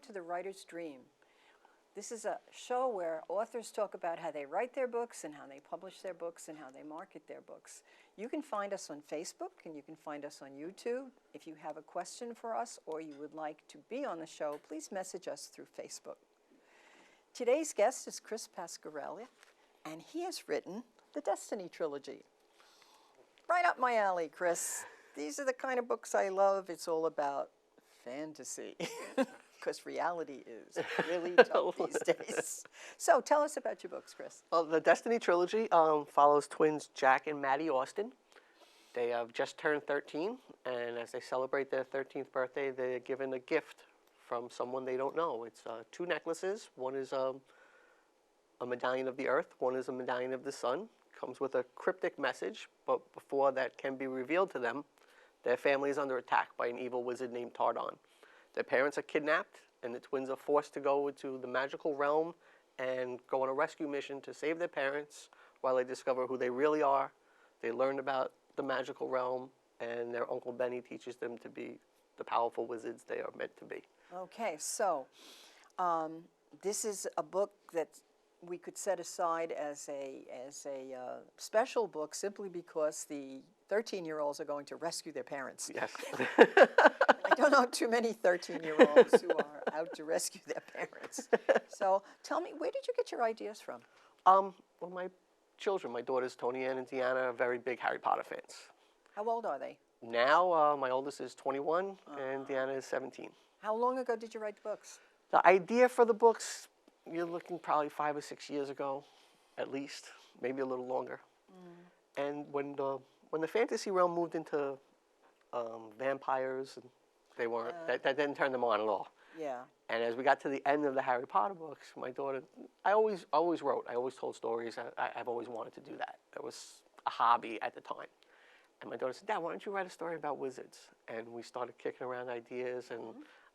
to The Writer's Dream. This is a show where authors talk about how they write their books and how they publish their books and how they market their books. You can find us on Facebook and you can find us on YouTube. If you have a question for us or you would like to be on the show, please message us through Facebook. Today's guest is Cris Pasqueralle, and he has written the Destiny Trilogy. Right up my alley, Cris. These are the kind of books I love. It's all about fantasy, because reality is really tough these days. So tell us about your books, Cris. Well, the Destiny Trilogy follows twins Jack and Maddie Austin. They have just turned 13, and as they celebrate their 13th birthday, they're given a gift from someone they don't know. It's 2 necklaces. One is a medallion of the earth. One is a medallion of the sun. Comes with a cryptic message, but before that can be revealed to them, their family is under attack by an evil wizard named Tardon. Their parents are kidnapped, and the twins are forced to go into the magical realm and go on a rescue mission to save their parents while they discover who they really are. They learn about the magical realm, and their Uncle Benny teaches them to be the powerful wizards they are meant to be. Okay, so this is a book that we could set aside as a special book simply because the 13-year-olds are going to rescue their parents. Yes. I don't know too many 13-year-olds who are out to rescue their parents. So tell me, where did you get your ideas from? Well, my children, my daughters Tony Ann and Deanna, are very big Harry Potter fans. How old are they? Now, my oldest is 21 and Deanna is 17. How long ago did you write the books? The idea for the books, you're looking probably 5 or 6 years ago, at least, maybe a little longer. And when the fantasy realm moved into vampires, they weren't that didn't turn them on at all. Yeah. And as we got to the end of the Harry Potter books, my daughter, I always wrote. I always told stories. I've always wanted to do that. It was a hobby at the time. And my daughter said, "Dad, why don't you write a story about wizards?" And we started kicking around ideas, and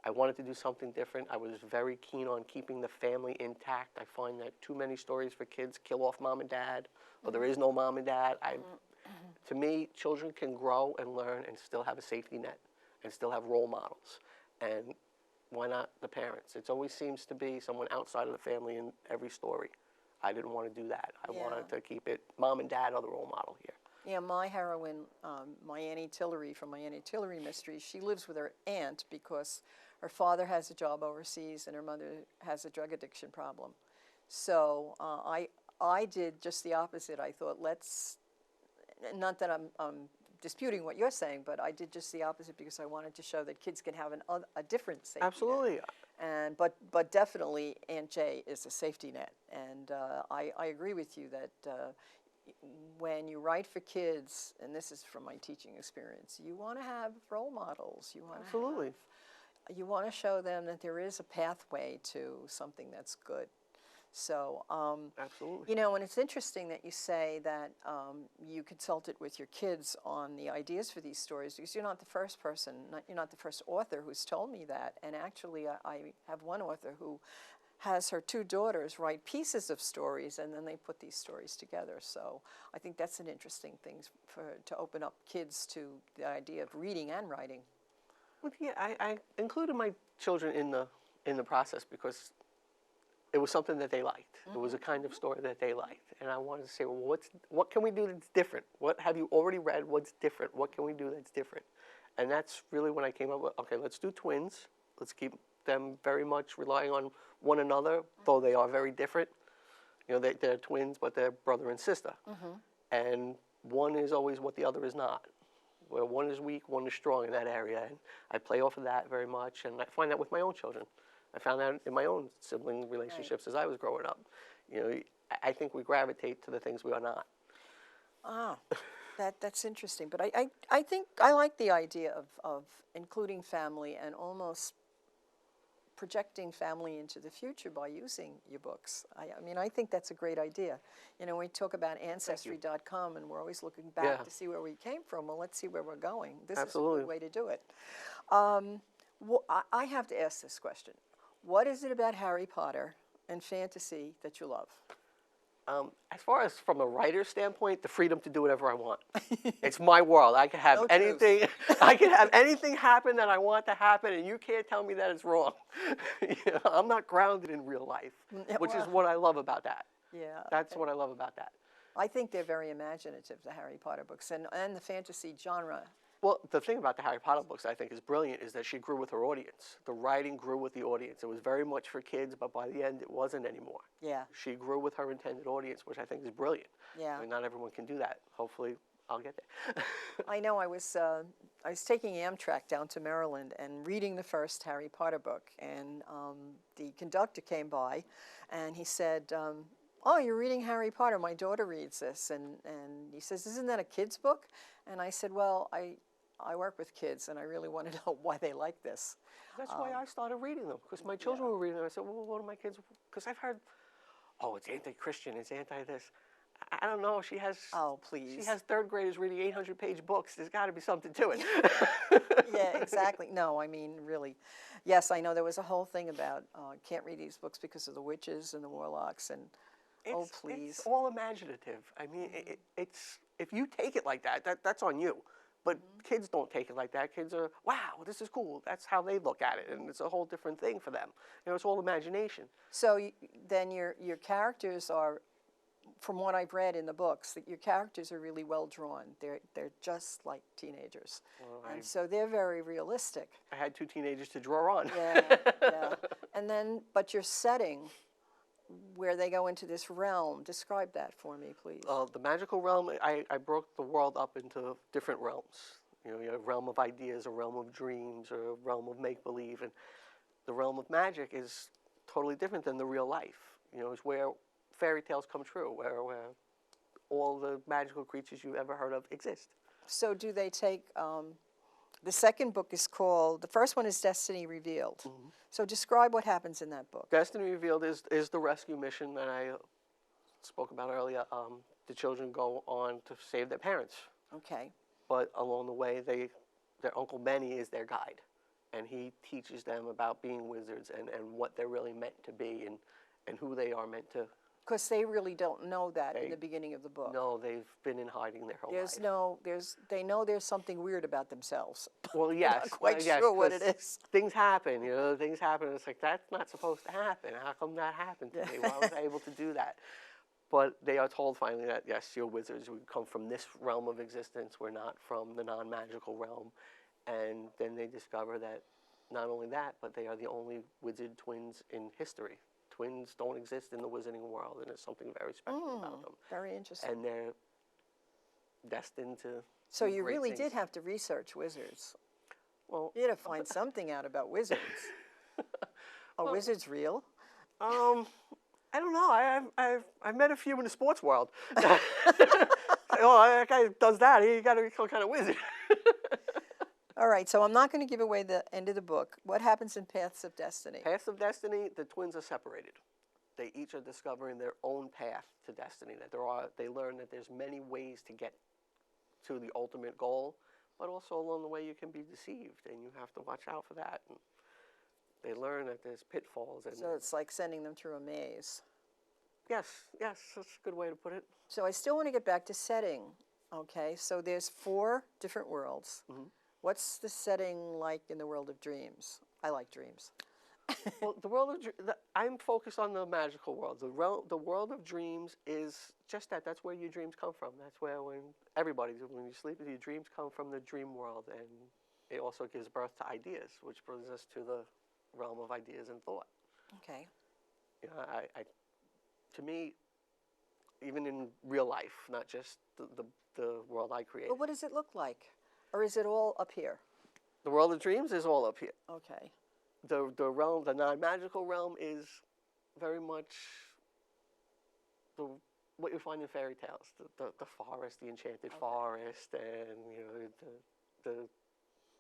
I wanted to do something different. I was very keen on keeping the family intact. I find that too many stories for kids kill off mom and dad, or there is no mom and dad. To me, children can grow and learn and still have a safety net and still have role models. And why not the parents? It always seems to be someone outside of the family in every story. I didn't want to do that. I wanted to keep it mom and dad are the role model here. Yeah, my heroine, my Auntie Tillery from my Auntie Tillery mystery, she lives with her aunt because her father has a job overseas and her mother has a drug addiction problem. So I did just the opposite. I thought, not that I'm disputing what you're saying, but I did just the opposite because I wanted to show that kids can have a different safety Absolutely. net. But definitely Aunt Jay is a safety net. And I agree with you that when you write for kids, and this is from my teaching experience, you want to have role models. You want Absolutely. you want to show them that there is a pathway to something that's good. So, Absolutely. you know, and it's interesting that you say that you consulted with your kids on the ideas for these stories because you're not the first person, you're not the first author who's told me that. And actually, I have one author who has her 2 daughters write pieces of stories and then they put these stories together. So I think that's an interesting thing to open up kids to the idea of reading and writing. Well, yeah, I included my children in the process because it was something that they liked. It was a kind of story that they liked. And I wanted to say, well, what can we do that's different? What have you already read? What's different? What can we do that's different? And that's really when I came up with, okay, let's do twins. Let's keep them very much relying on one another, though they are very different. You know, they're twins, but they're brother and sister. And one is always what the other is not. Where one is weak, one is strong in that area. And I play off of that very much, and I find that with my own children. I found that in my own sibling relationships as I was growing up. You know, I think we gravitate to the things we are not. Ah, that's interesting. But I think I like the idea of including family and almost projecting family into the future by using your books. I mean, I think that's a great idea. You know, we talk about Ancestry.com and we're always looking back to see where we came from. Well, let's see where we're going. This is a good way to do it. I have to ask this question. What is it about Harry Potter and fantasy that you love? As far as from a writer's standpoint, the freedom to do whatever I want. It's my world. I can have No truth. anything. I can have anything happen that I want to happen, and you can't tell me that it's wrong. You know, I'm not grounded in real life, which is what I love about that. Yeah. That's what I love about that. I think they're very imaginative, the Harry Potter books, and the fantasy genre. Well, the thing about the Harry Potter books I think is brilliant is that she grew with her audience. The writing grew with the audience. It was very much for kids, but by the end it wasn't anymore. Yeah. She grew with her intended audience, which I think is brilliant. Yeah. I mean, not everyone can do that. Hopefully, I'll get there. I know I was taking Amtrak down to Maryland and reading the first Harry Potter book, and the conductor came by, and he said, "Oh, you're reading Harry Potter. My daughter reads this," and he says, "Isn't that a kid's book?" And I said, "Well, I work with kids, and I really want to know why they like this." That's why I started reading them, because my children were reading them. I said, well, what do my kids, because I've heard, oh, it's anti-Christian, it's anti-this. I don't know, she has, Oh, please. she has third graders reading 800-page books. There's got to be something to it. Yeah, exactly. No, I mean, really. Yes, I know there was a whole thing about can't read these books because of the witches and the warlocks, and oh, please. It's all imaginative. I mean, it's, if you take it like that, that's on you. But kids don't take it like that. Kids are, wow, this is cool. That's how they look at it, and it's a whole different thing for them. You know, it's all imagination. So then your characters are, from what I've read in the books, that your characters are really well drawn. They're just like teenagers, and so they're very realistic. I had 2 teenagers to draw on. Yeah, yeah. And then, but your setting, where they go into this realm, describe that for me, please. The magical realm, I broke the world up into different realms. You know, you have a realm of ideas, a realm of dreams, or a realm of make-believe. And the realm of magic is totally different than the real life. You know, it's where fairy tales come true, where all the magical creatures you've ever heard of exist. So do they take, the second book is called, the first one is Destiny Revealed. So describe what happens in that book. Destiny Revealed is the rescue mission that I spoke about earlier. The children go on to save their parents. Okay. But along the way, their Uncle Benny is their guide. And he teaches them about being wizards and what they're really meant to be and who they are meant to. Because they really don't know that in the beginning of the book. No, they've been in hiding their whole life. They know there's something weird about themselves. Well, yes. Not quite sure what it is. Things happen, you know, things happen. It's like, that's not supposed to happen. How come that happened to me? Why was I able to do that? But they are told finally that, yes, you're wizards. We come from this realm of existence. We're not from the non-magical realm. And then they discover that not only that, but they are the only wizard twins in history. Twins don't exist in the wizarding world, and there's something very special about them. Very interesting. And they're destined to. So you great really things. did have to research wizards. Well, You had to find something out about wizards. Are wizards real? I don't know. I've met a few in the sports world. Oh, that guy does that. He got to be some kind of wizard. All right, so I'm not going to give away the end of the book. What happens in Paths of Destiny? Paths of Destiny, the twins are separated. They each are discovering their own path to destiny. That they learn that there's many ways to get to the ultimate goal, but also along the way you can be deceived, and you have to watch out for that. And they learn that there's pitfalls. And So it's like sending them through a maze. yes, that's a good way to put it. So I still want to get back to setting. Okay, so there's 4 different worlds. What's the setting like in the world of dreams? I like dreams. Well, the world of I'm focused on the magical world. The world of dreams is just that. That's where your dreams come from. That's where when you sleep, your dreams come from the dream world, and it also gives birth to ideas, which brings us to the realm of ideas and thought. Okay. You know, to me, even in real life, not just the world I create. But what does it look like? Or is it all up here? The world of dreams is all up here. Okay. The realm, the non-magical realm, is very much what you find in fairy tales. The forest, the enchanted forest, and you know the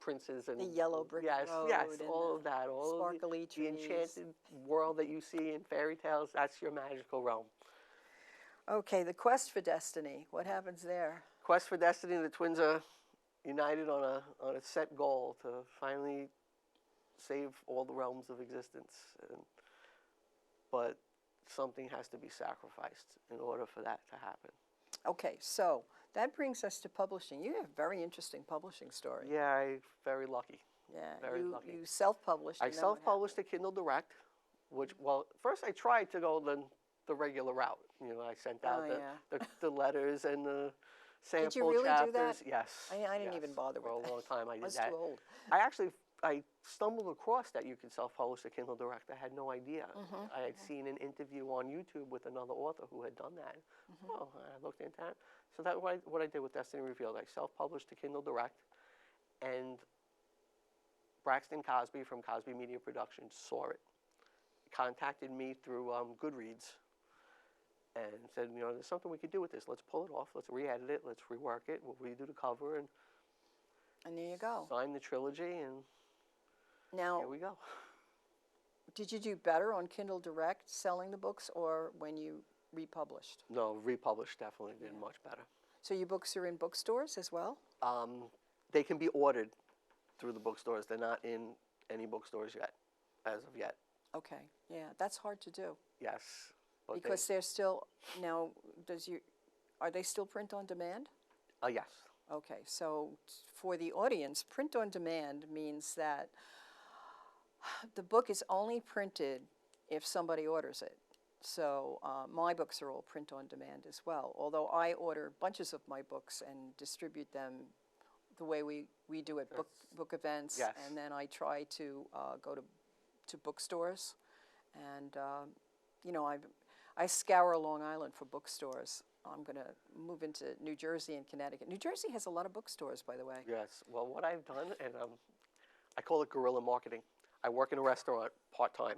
princes and The yellow brick road. Yes, and all of that, all sparkly of the trees. enchanted world that you see in fairy tales. That's your magical realm. Okay, the quest for destiny. What happens there? Quest for Destiny. The twins are united on a set goal to finally save all the realms of existence. But something has to be sacrificed in order for that to happen. Okay, so that brings us to publishing. You have a very interesting publishing story. Yeah, I'm very lucky. Yeah, Very lucky. you self-published. I and then what self-published a Kindle Direct, which, well, first I tried to go the regular route. You know, I sent out the letters and the sample Did you really chapters. do that? Yes. I didn't yes. even bother For with that. a long time I I did was that. too old. I stumbled across that you could self-publish a Kindle Direct. I had no idea. I had seen an interview on YouTube with another author who had done that. Oh, I looked into that. So that's what I did with Destiny Revealed. I self-published a Kindle Direct, and Braxton Cosby from Cosby Media Productions saw it, contacted me through Goodreads, and said, you know, there's something we could do with this. Let's pull it off. Let's re-edit it. Let's rework it. We'll redo the cover and there you go. sign the trilogy, and Now, here we go. did you do better on Kindle Direct selling the books or when you republished? No, republished definitely did much better. So your books are in bookstores as well? They can be ordered through the bookstores. They're not in any bookstores yet, as of yet. Okay, yeah, that's hard to do. Yes. But Because they're still, now, are they still print on demand? yes. Okay, so for the audience, print on demand means that the book is only printed if somebody orders it. So my books are all print on demand as well, although I order bunches of my books and distribute them the way we do at book events. Yes. And then I try to go to bookstores. And, you know, I scour Long Island for bookstores. I'm going to move into New Jersey and Connecticut. New Jersey has a lot of bookstores, by the way. Yes. Well, what I've done, and I call it guerrilla marketing. I work in a restaurant part-time.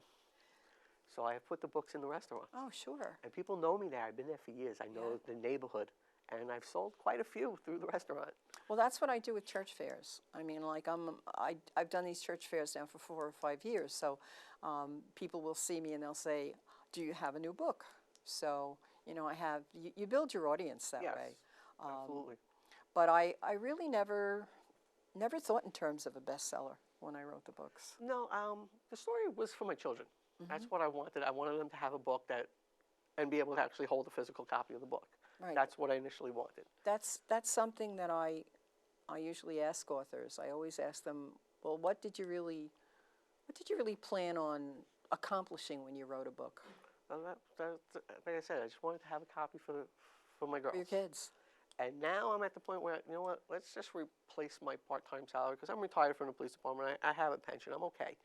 So I have put the books in the restaurant. Oh, sure. And people know me there. I've been there for years. I know the neighborhood. And I've sold quite a few through the restaurant. Well, that's what I do with church fairs. I mean, like I've done these church fairs now for 4 or 5 years. So people will see me and they'll say, "Do you have a new book?" So you know, you build your audience that way. Absolutely. But I really never thought in terms of a bestseller when I wrote the books. No, the story was for my children. That's what I wanted. I wanted them to have a book and be able to actually hold a physical copy of the book. Right. That's what I initially wanted. That's something that I usually ask authors. I always ask them, well, what did you really plan on accomplishing when you wrote a book? Well, like I said, I just wanted to have a copy for my girls. For your kids. And now I'm at the point where, you know what, let's just replace my part-time salary, because I'm retired from the police department. I have a pension. I'm okay.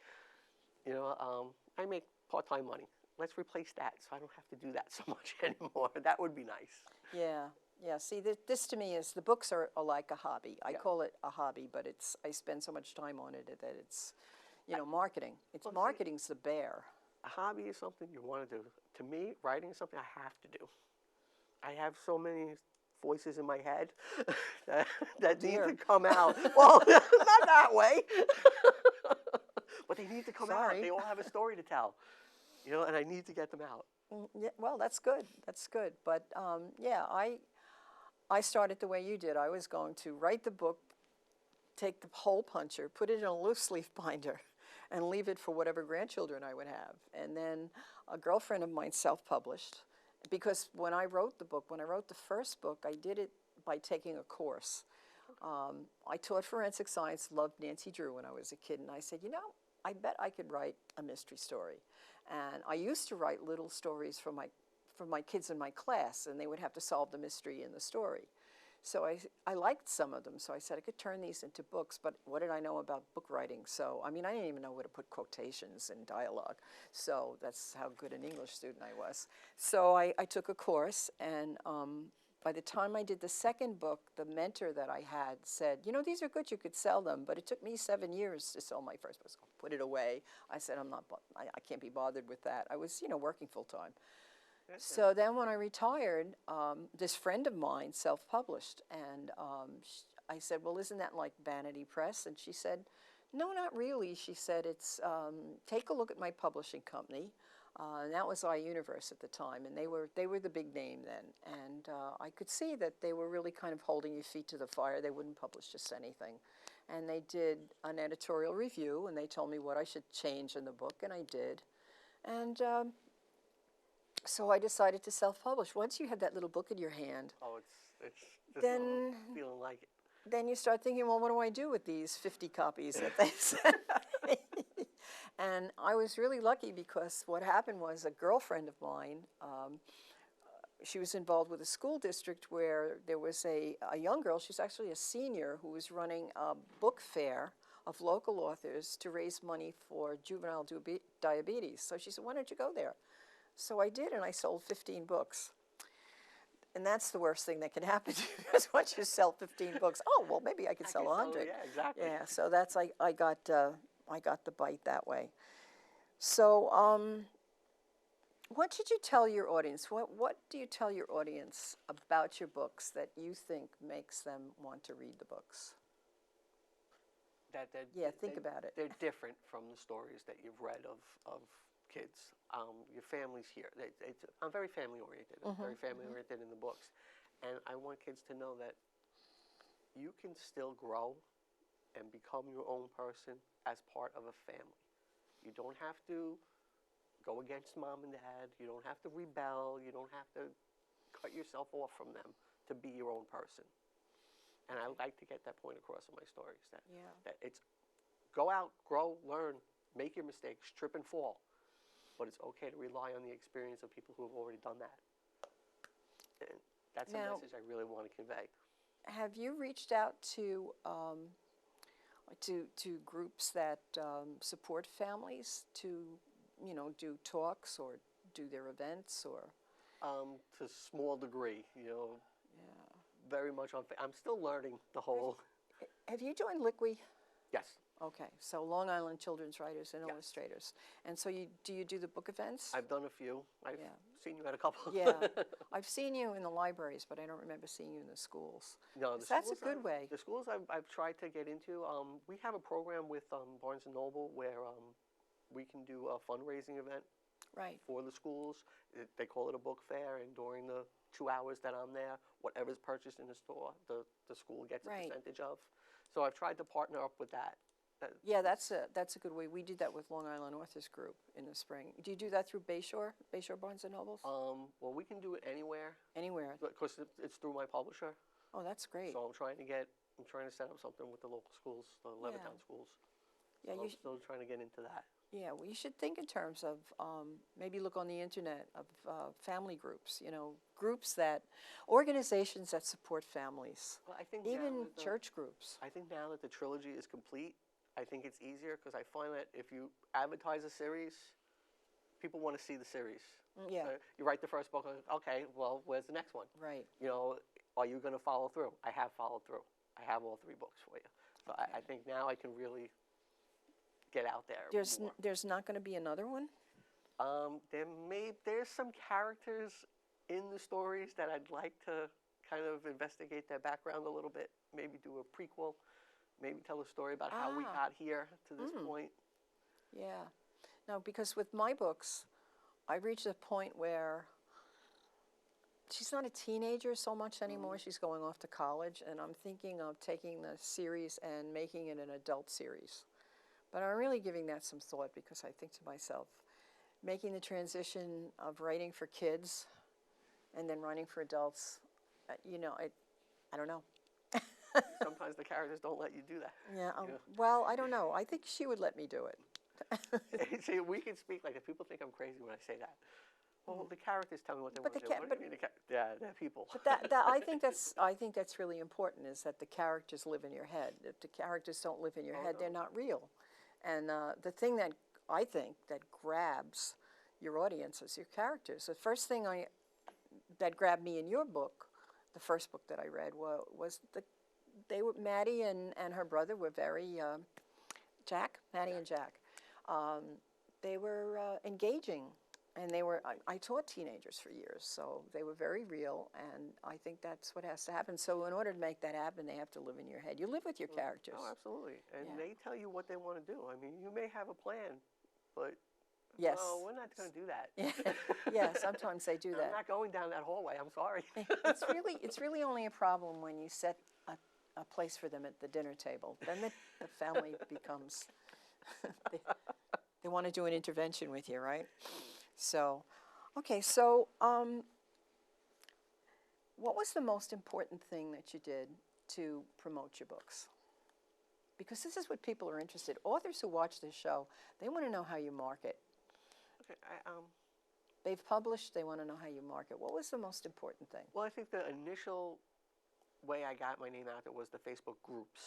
You know, I make part-time money. Let's replace that so I don't have to do that so much anymore. That would be nice. Yeah. Yeah, see, this to me is, the books are like a hobby. I call it a hobby, but I spend so much time on it that it's, you know, marketing. Marketing's the bear. A hobby is something you want to do. To me, writing is something I have to do. I have so many voices in my head that need to come out. Well, not that way. But they need to come out. They all have a story to tell. You know, and I need to get them out. Yeah, well, that's good. That's good. But yeah, I started the way you did. I was going to write the book, take the hole puncher, put it in a loose leaf binder, and leave it for whatever grandchildren I would have. And then a girlfriend of mine self-published, because when I wrote the first book, I did it by taking a course. I taught forensic science, loved Nancy Drew when I was a kid, and I said, you know, I bet I could write a mystery story. And I used to write little stories for my kids in my class, and they would have to solve the mystery in the story. So I liked some of them, so I said I could turn these into books, but what did I know about book writing? So, I mean, I didn't even know where to put quotations and dialogue. So that's how good an English student I was. So I took a course, and by the time I did the second book, the mentor that I had said, you know, these are good, you could sell them, but it took me 7 years to sell my first book. Put it away. I said, I can't be bothered with that. I was, you know, working full time. So then when I retired, this friend of mine self-published, and I said, well, isn't that like Vanity Press? And she said, no, not really. She said, it's, take a look at my publishing company. And that was iUniverse at the time, and they were the big name then. And I could see that they were really kind of holding your feet to the fire. They wouldn't publish just anything. And they did an editorial review, and they told me what I should change in the book, and I did. And So I decided to self-publish. Once you have that little book in your hand, Oh, it's just Then- feeling like it. then you start thinking, well, what do I do with these 50 copies that they sent me? And I was really lucky because what happened was a girlfriend of mine, she was involved with a school district where there was a young girl, she's actually a senior, who was running a book fair of local authors to raise money for juvenile diabetes. So she said, why don't you go there? So I did, and I sold 15 books. And that's the worst thing that can happen to you, because once you sell 15 books, oh, well, maybe I could sell 100. Yeah, exactly. Yeah, so that's, I got the bite that way. So what did you tell your audience? What do you tell your audience about your books that you think makes them want to read the books? Think about it. They're different from the stories that you've read of kids. Your family's here. I'm very family oriented. I'm very family oriented in the books, and I want kids to know that you can still grow and become your own person as part of a family. You don't have to go against mom and dad. You don't have to rebel. You don't have to cut yourself off from them to be your own person. And I like to get that point across in my stories, that it's go out, grow, learn, make your mistakes, trip and fall. But it's okay to rely on the experience of people who have already done that. And that's a message I really want to convey. Have you reached out to groups that support families to, do talks or do their events or? To a small degree, very much I'm still learning the whole. Have you joined Liqui? Yes. Okay, so Long Island Children's Writers and Illustrators. And so do you do the book events? I've done a few. I've seen you at a couple. Yeah, I've seen you in the libraries, but I don't remember seeing you in the schools. No, That's a good way. The schools I've tried to get into. We have a program with Barnes & Noble where we can do a fundraising event for the schools. They call it a book fair, and during the 2 hours that I'm there, whatever's purchased in the store, the school gets a percentage of. So I've tried to partner up with that. Yeah, that's a good way. We did that with Long Island Authors Group in the spring. Do you do that through Bayshore Barnes and Nobles? Well, we can do it anywhere. Anywhere. Because it's through my publisher. Oh, that's great. So I'm trying to set up something with the local schools, the Levittown schools. Yeah, so I'm still trying to get into that. Yeah, well, you should think in terms of maybe look on the internet of family groups. Organizations that support families. Well, I think even church groups. I think now that the trilogy is complete, I think it's easier because I find that if you advertise a series, people want to see the series. Yeah. So you write the first book, okay, well, where's the next one? Right. Are you going to follow through? I have followed through. I have all 3 books for you. So I think now I can really get out there. There's not going to be another one? There's some characters in the stories that I'd like to kind of investigate their background a little bit, maybe do a prequel. Maybe tell a story about how we got here to this point. Yeah. No, because with my books, I reached a point where she's not a teenager so much anymore. She's going off to college, and I'm thinking of taking the series and making it an adult series. But I'm really giving that some thought because I think to myself, making the transition of writing for kids and then writing for adults, I don't know. Sometimes the characters don't let you do that. Yeah, well, I don't know. I think she would let me do it. See, we can speak like that. People think I'm crazy when I say that. Well, the characters tell me what they want to do. What do you mean they're people. But I think that's really important, is that the characters live in your head. If the characters don't live in your head, they're not real. And the thing that I think that grabs your audience is your characters. The first thing that grabbed me in your book, the first book that I read, was Maddie and her brother were very, Maddie and Jack, they were engaging, and I taught teenagers for years, so they were very real, and I think that's what has to happen. So in order to make that happen, they have to live in your head. You live with your characters. Oh, absolutely. And they tell you what they want to do. I mean, you may have a plan, but yes. No, we're not going to do that. Yeah, sometimes they do that. I'm not going down that hallway. I'm sorry. It's really only a problem when you set a place for them at the dinner table. Then the family becomes, they want to do an intervention with you, right? So Okay, so what was the most important thing that you did to promote your books? Because this is what people are interested. Authors who watch this show, they want to know how you market. Okay, They've published, they want to know how you market. What was the most important thing? well, I think the initial way I got my name out there was the Facebook groups.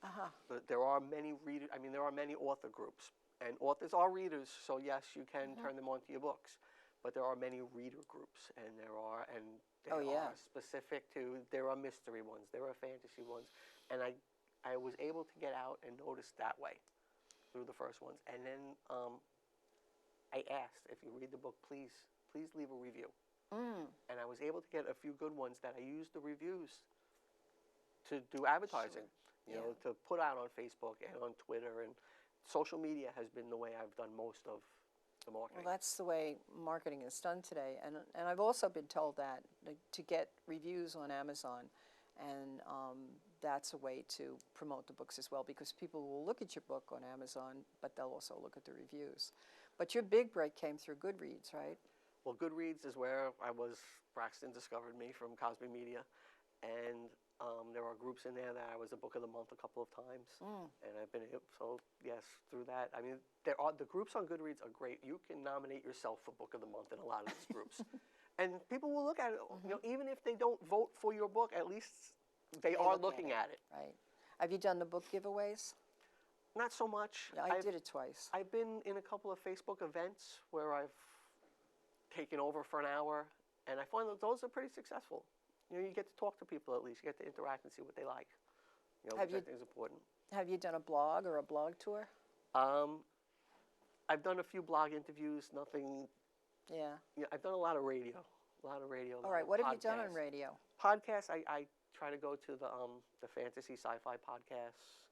Uh-huh. There are many readers. I mean, there are many author groups, and authors are readers. So yes, you can turn them onto your books, but there are many reader groups, and they Oh, yeah. are specific to. There are mystery ones, there are fantasy ones, and I was able to get out and notice that way through the first ones, and then I asked, if you read the book, please leave a review, and I was able to get a few good ones that I used the reviews to do advertising. You know, to put out on Facebook and on Twitter, and social media has been the way I've done most of the marketing. Well, that's the way marketing is done today. And I've also been told that to get reviews on Amazon, and that's a way to promote the books as well, because people will look at your book on Amazon, but they'll also look at the reviews. But your big break came through Goodreads, right? Well, Goodreads is where Braxton discovered me from Cosby Media, and there are groups in there that I was a book of the month a couple of times, and I've been able, so yes, through that. I mean, the groups on Goodreads are great. You can nominate yourself for book of the month in a lot of these groups, and people will look at it. You know, even if they don't vote for your book, at least they are looking at it. Right. Have you done the book giveaways? Not so much. Yeah, I did it twice. I've been in a couple of Facebook events where I've taken over for an hour, and I find that those are pretty successful. You know, you get to talk to people at least. You get to interact and see what they like. You know, which I think is important. Have you done a blog or a blog tour? I've done a few blog interviews. Nothing. Yeah. Yeah, I've done a lot of radio. All right. What have you done on radio? Podcasts. I try to go to the fantasy sci-fi podcasts.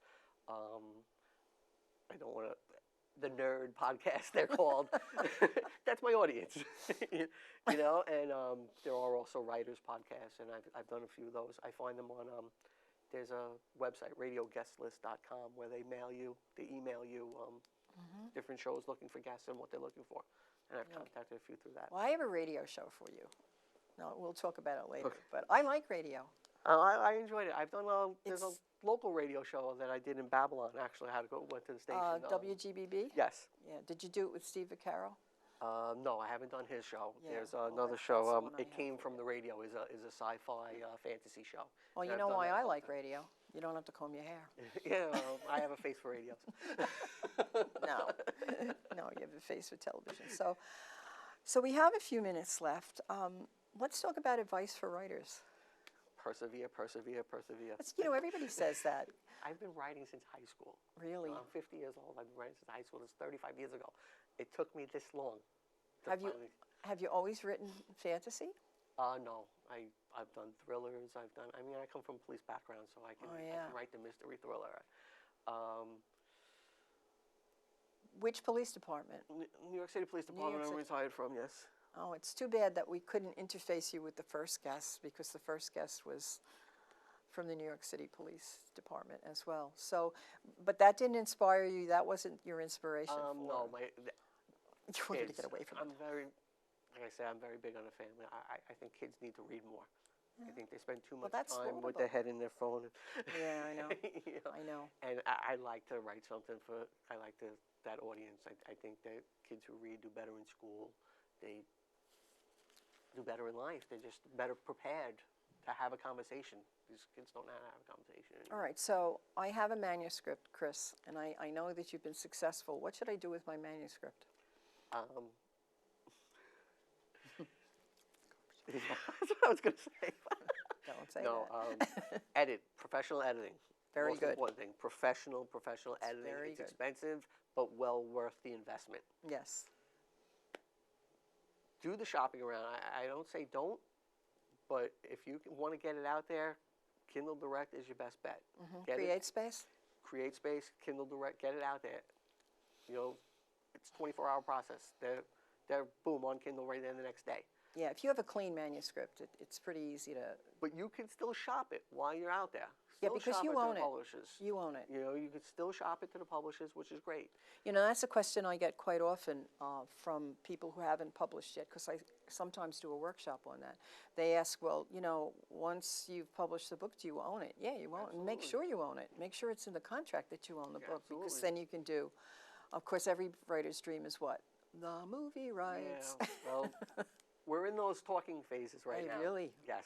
I don't want to. The nerd podcast, they're called. That's my audience, you know. And there are also writers' podcasts, and I've done a few of those. I find them on. There's a website, radioguestlist.com, where they email you different shows looking for guests and what they're looking for, and I've contacted a few through that. Well, I have a radio show for you. No, we'll talk about it later. Okay. But I like radio. I enjoyed it. I've done there's a local radio show that I did in Babylon. Actually, I went to the station. WGBB? Yes. Yeah. Did you do it with Steve Vaccaro? No, I haven't done his show. Yeah, There's well, another show. It Came from the radio. Is a sci-fi fantasy show. Well, you know why I like radio? You don't have to comb your hair. Yeah, I have a face for radio. No, you have a face for television. So we have a few minutes left. Let's talk about advice for writers. Persevere, persevere, persevere. You know, everybody says that. I've been writing since high school. Really? I'm 50 years old. I've been writing since high school. It's 35 years ago. It took me this long. Have you always written fantasy? No. I've done thrillers. I come from a police background, so I can write the mystery thriller. Which police department? New York City Police Department. I'm retired from, yes. Oh, it's too bad that we couldn't interface you with the first guest, because the first guest was from the New York City Police Department as well. So, but that didn't inspire you. That wasn't your inspiration. No, you wanted to get away from it. Like I said, I'm very big on the family. I think kids need to read more. Yeah. I think they spend too much that's time with laudable. their head in their phone. Yeah, I know. You know? I know. And I like to write something for. I like that audience. I think that kids who read do better in school. They do better in life. They're just better prepared to have a conversation. These kids don't know how to have a conversation anymore. All right, so I have a manuscript, Cris, and I know that you've been successful. What should I do with my manuscript? That's what I was going to say. Don't say that. Edit. Professional editing. Very Most good. important thing. Professional editing. Very it's good. Expensive, but well worth the investment. Yes. Do the shopping around. I don't say don't, but if you want to get it out there, Kindle Direct is your best bet. Create space? Create space, Kindle Direct, get it out there. You know, it's a 24-hour process. They're boom, on Kindle right there the next day. Yeah, if you have a clean manuscript, it's pretty easy to. But you can still shop it while you're out there. Yeah, Still because shop you it to own the it. publishers. You own it. You know, you can still shop it to the publishers, which is great. You know, that's a question I get quite often from people who haven't published yet, because I sometimes do a workshop on that. They ask, well, you know, once you've published the book, do you own it? Yeah, you own it. And make sure you own it. Make sure it's in the contract that you own the book, because Absolutely. then you can do, of course, every writer's dream is what? The movie rights. Yeah, well, we're in those talking phases right Hey, now. really? Yes.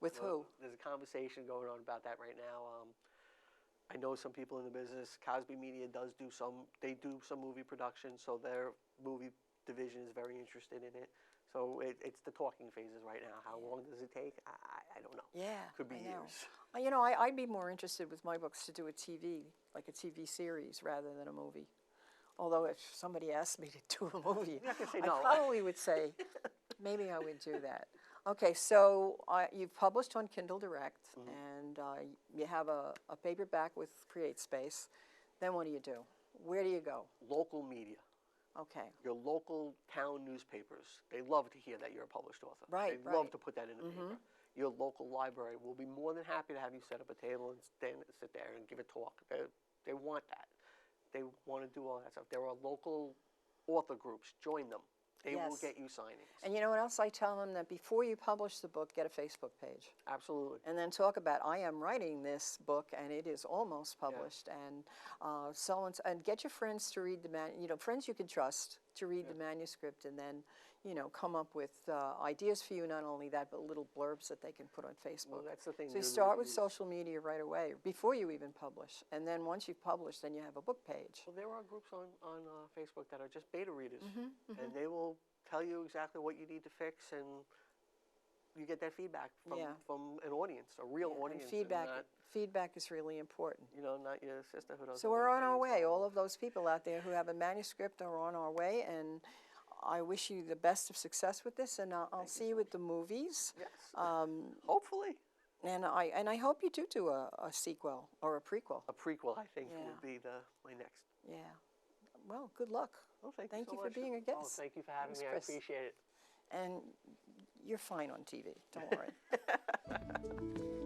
With who? There's a conversation going on about that right now. I know some people in the business. Cosby Media does do some movie production, so their movie division is very interested in it. So it's the talking phases right now. How long does it take? I don't know. Yeah, Could be I know. years. You know, I'd be more interested with my books to do a TV, like a TV series, rather than a movie. Although if somebody asked me to do a movie, You're not gonna say I no. probably would say, maybe I would do that. Okay, so you've published on Kindle Direct, and you have a paperback with Create Space. Then what do? Where do you go? Local media. Okay. Your local town newspapers, they love to hear that you're a published author. Right, They love right. to put that in the paper. Your local library will be more than happy to have you set up a table and sit there and give a talk. They want that. They want to do all that stuff. There are local author groups. Join them. They will Yes. get you signings. And you know what else I tell them? That before you publish the book, get a Facebook page. Absolutely. And then talk about, I am writing this book and it is almost published, and so on. And get your friends to read friends you can trust to read the manuscript, and then, come up with ideas for you. Not only that, but little blurbs that they can put on Facebook. Well, that's the thing. So you start with social media right away, before you even publish. And then once you've published, then you have a book page. Well, there are groups on Facebook that are just beta readers, and they will tell you exactly what you need to fix, and you get that feedback from an audience, a real audience. And not, feedback is really important. not your sister who doesn't. So we're on our way. understand. All of those people out there who have a manuscript are on our way, and I wish you the best of success with this, and I'll see you at the movies. Yes. Hopefully. And I hope you do a sequel or a prequel. A prequel, I think, Yeah. would be my next. Yeah. Well, good luck. Well, thank Thank so you for much. being a guest. Oh, thank you for having Thanks, me. Cris. I appreciate it. And you're fine on TV. Don't worry.